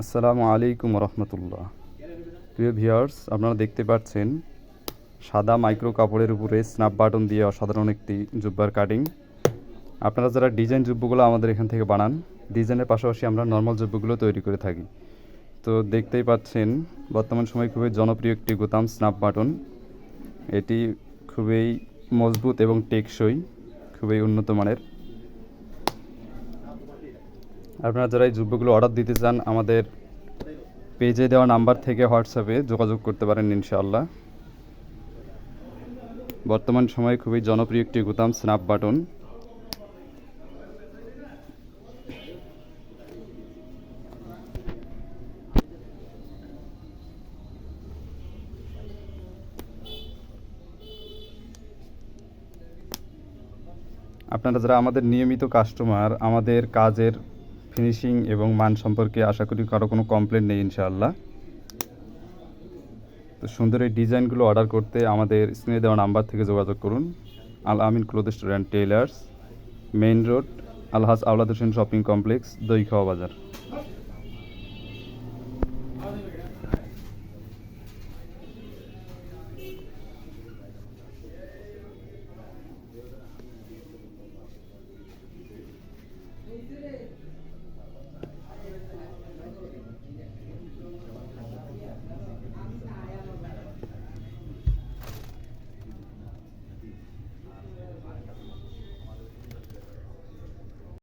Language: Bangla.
আসসালামু আলাইকুম রহমতুল্লাহ। প্রিয় ভিউয়ার্স, আপনারা দেখতে পাচ্ছেন সাদা মাইক্রো কাপড়ের উপরে স্ন্যাপ বাটন দিয়ে অসাধারণ একটি জুব্বার কাটিং। আপনারা যারা ডিজাইন জুব্বুগুলো আমাদের এখান থেকে বানান, ডিজাইনের পাশাপাশি আমরা নর্মাল জুব্বুগুলো তৈরি করে থাকি। তো দেখতেই পাচ্ছেন বর্তমান সময়ে খুবই জনপ্রিয় একটি গোতাম স্ন্যাপ বাটন। এটি খুবই মজবুত এবং টেকসই, খুবই উন্নত মানের। আপনারা যারা এই জুব্বুগুলো অর্ডার দিতে চান, আমাদের পেজে দেওয়া নাম্বার থেকে হোয়াটসঅ্যাপে যোগাযোগ করতে পারেন ইনশাআল্লাহ। বর্তমান সময়ে খুবই জনপ্রিয় একটি গোতাম স্ন্যাপ বাটন। আপনারা যারা আমাদের নিয়মিত কাস্টমার, আমাদের কাজের ফিনিশিং এবং মান সম্পর্কে আশা করি কারো কোনো কমপ্লেন নেই ইনশাআল্লাহ। তো সুন্দর এই ডিজাইনগুলো অর্ডার করতে আমাদের স্ক্রিনে দেওয়া নাম্বার থেকে যোগাযোগ করুন। Al Amin cloth store and tailors, main road, Alhaj Awlad Hossain shopping complex, Doikhawa বাজার।